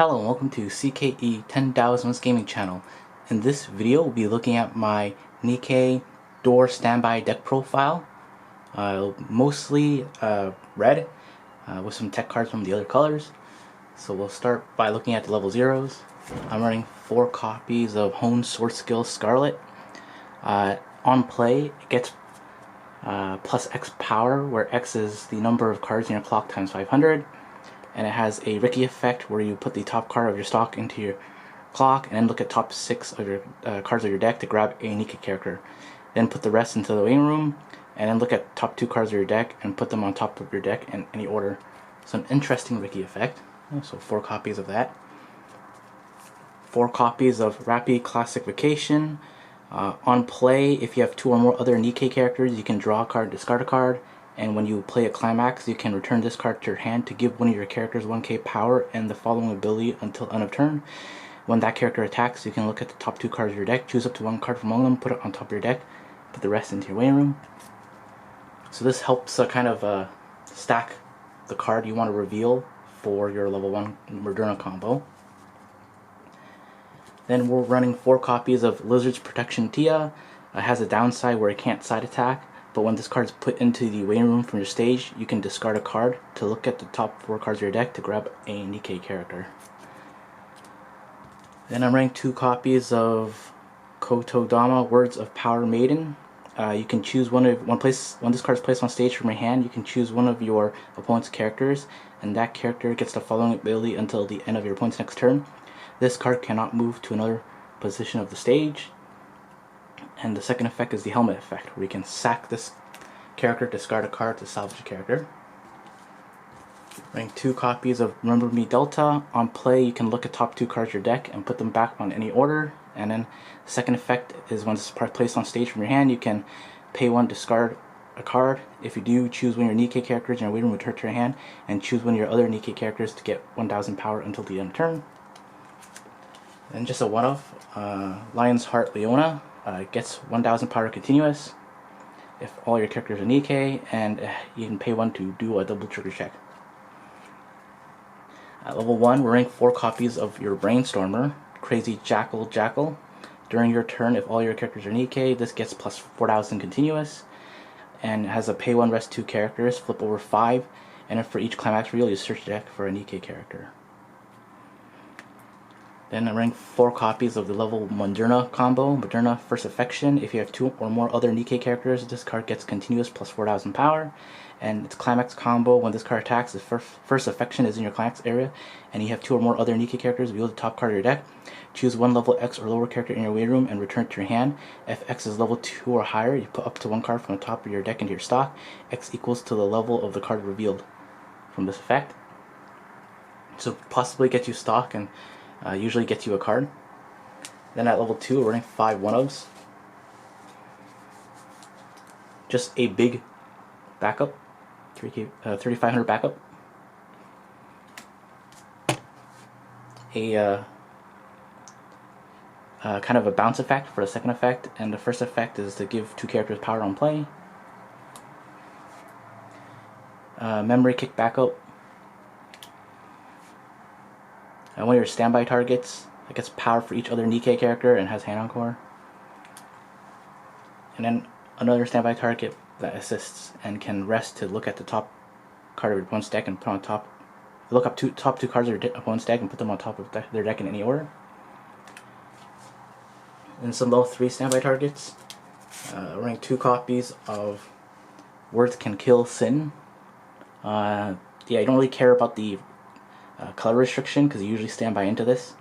Hello and welcome to CKE 10,000 Gaming Channel. In this video we'll be looking at my Nikke door standby deck profile. Mostly red with some tech cards from the other colors. So we'll start by looking at the level 0s. I'm running 4 copies of Hone Sword Skill Scarlet. On play it gets plus X power, where X is the number of cards in your clock times 500. And it has a Ricky effect where you put the top card of your stock into your clock and then look at top 6 of your cards of your deck to grab a Nikke character. Then put the rest into the waiting room and then look at top 2 cards of your deck and put them on top of your deck in any order. So an interesting Ricky effect. So 4 copies of that. 4 copies of Rappy Classic Vacation. On play, if you have 2 or more other Nikke characters, you can draw a card, discard a card. And when you play a climax, you can return this card to your hand to give one of your characters 1k power and the following ability until end of turn. When that character attacks, you can look at the top 2 cards of your deck, choose up to 1 card from among them, put it on top of your deck, put the rest into your waiting room. So this helps kind of stack the card you want to reveal for your level 1 Modernia combo. Then we're running 4 copies of Lizard's Protection Tia. It has a downside where it can't side attack. But when this card is put into the waiting room from your stage, you can discard a card to look at the top 4 cards of your deck to grab a Nikke character. Then I'm running 2 copies of Kotodama Words of Power Maiden. You can choose when this card is placed on stage from your hand, you can choose one of your opponent's characters, and that character gets the following ability until the end of your opponent's next turn. This card cannot move to another position of the stage. And the second effect is the helmet effect, where you can sack this character, discard a card to salvage a character. Running 2 copies of Remember Me Delta. On play, you can look at top 2 cards of your deck and put them back on any order. And then the second effect is when this is placed on stage from your hand, you can pay 1, discard a card. If you do, choose one of your Nikke characters in your waiting room, return to your hand, and choose one of your other Nikke characters to get 1000 power until the end of turn. And just a one-off, Lion's Heart Leona. Gets 1000 power continuous if all your characters are Nikke, and you can pay 1 to do a double trigger check. At level 1, we're running 4 copies of your Brainstormer, Crazy Jackal. During your turn, if all your characters are Nikke, this gets plus 4000 continuous, and has a pay 1, rest 2 characters, flip over 5, and then for each climax reveal, you search the deck for a Nikke character. Then I'm running 4 copies of the level Modernia combo, Modernia First Affection. If you have 2 or more other Nikke characters, this card gets continuous plus 4000 power. And its climax combo, when this card attacks, the first affection is in your climax area, and you have 2 or more other Nikke characters, reveal the top card of your deck. Choose 1 level X or lower character in your waiting room and return it to your hand. If X is level 2 or higher, you put up to 1 card from the top of your deck into your stock. X equals to the level of the card revealed from this effect. So possibly get you stock and usually gets you a card. Then at level 2, we're running 5 1-ofs. Just a big backup, 3500 backup. A kind of a bounce effect for the second effect, and the first effect is to give 2 characters power on play. Memory kick backup. One of your standby targets that gets power for each other Nikke character and has hand encore. And then another standby target that assists and can rest to look at the top card of your opponent's deck and put on top. Look up top 2 cards of your opponent's deck and put them on top of their deck in any order. And some level 3 standby targets. Running 2 copies of Words Can Kill Sin. Yeah, I don't really care about the color restriction because you usually stand by into this.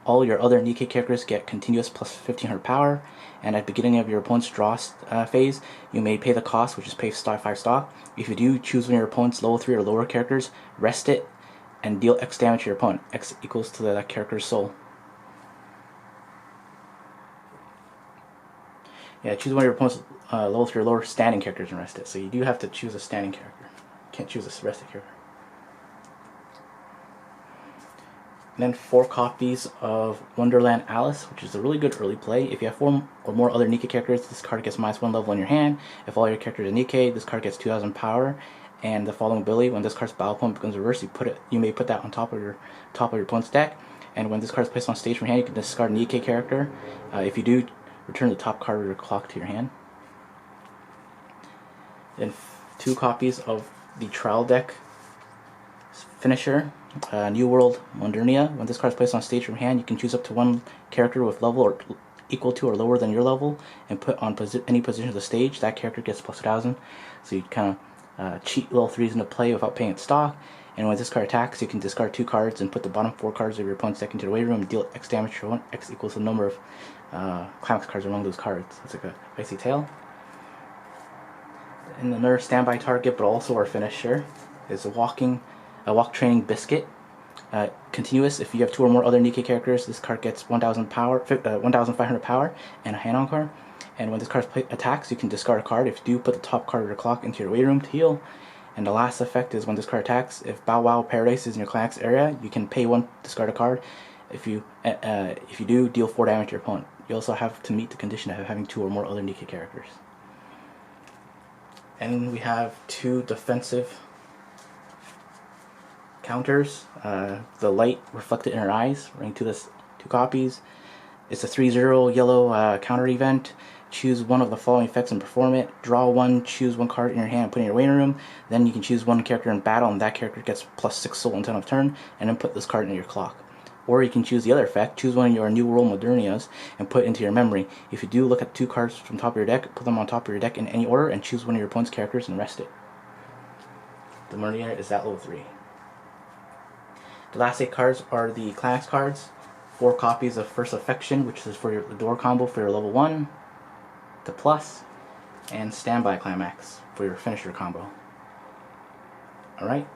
All your other Nikke characters get continuous plus 1500 power, and at the beginning of your opponent's draw phase, you may pay the cost, which is pay 5 stock. If you do, choose one of your opponent's level 3 or lower characters, rest it, and deal X damage to your opponent. X equals to that character's soul. Yeah, choose one of your opponent's level 3 or lower standing characters and rest it. So you do have to choose a standing character. You can't choose a rested character. And then 4 copies of Wonderland Alice, which is a really good early play. If you have 4 or more other Nikke characters, this card gets -1 level in your hand. If all your characters are Nikke, this card gets 2000 power, And the following ability: when this card's battle point becomes reversed, you may put that on top of your opponent's deck. And when this card is placed on stage from your hand, you can discard a Nikke character. If you do, return the top card of your clock to your hand. Then 2 copies of the trial deck finisher, New World Modernia. When this card is placed on stage from hand, you can choose up to 1 character with level or equal to or lower than your level and put on any position of the stage. That character gets plus 1,000. So you kind of cheat level 3s into play without paying its stock. And when this card attacks, you can discard 2 cards and put the bottom 4 cards of your opponent's deck into the away room and deal X damage to one. X equals the number of climax cards among those cards. That's like a icy tail. And another standby target, but also our finisher, is a walk training Biscuit. Continuous. If you have 2 or more other Nikke characters, this card gets 1,000 power, 1,500 power, and a hand-on card. And when this card attacks, you can discard a card. If you do, put the top card of your clock into your away room to heal. And the last effect is when this card attacks, if Bow Wow Paradise is in your climax area, you can pay 1, discard a card. If you do, deal 4 damage to your opponent. You also have to meet the condition of having 2 or more other Nikke characters. And we have 2 defensive counters. The light reflected in her eyes, running 2 copies. It's a 3/0 yellow counter event. Choose one of the following effects and perform it. Draw 1, choose 1 card in your hand and put it in your waiting room. Then you can choose 1 character in battle, and that character gets plus 6 soul until end of turn, and then put this card in your clock. Or you can choose the other effect, choose one of your New World Modernias and put it into your memory. If you do, look at 2 cards from top of your deck, put them on top of your deck in any order, and choose one of your opponent's characters and rest it. The Modernia is at level 3. The last 8 cards are the climax cards. 4 copies of First Affection, which is for the door combo for your level 1, the plus, and Standby Climax for your finisher combo. Alright,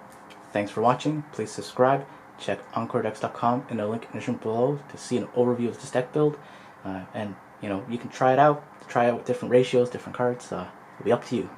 thanks for watching. Please subscribe. Check EncoreDecks.com in the link in the description below to see an overview of this deck build. And you can try it out with different ratios, different cards. It'll be up to you.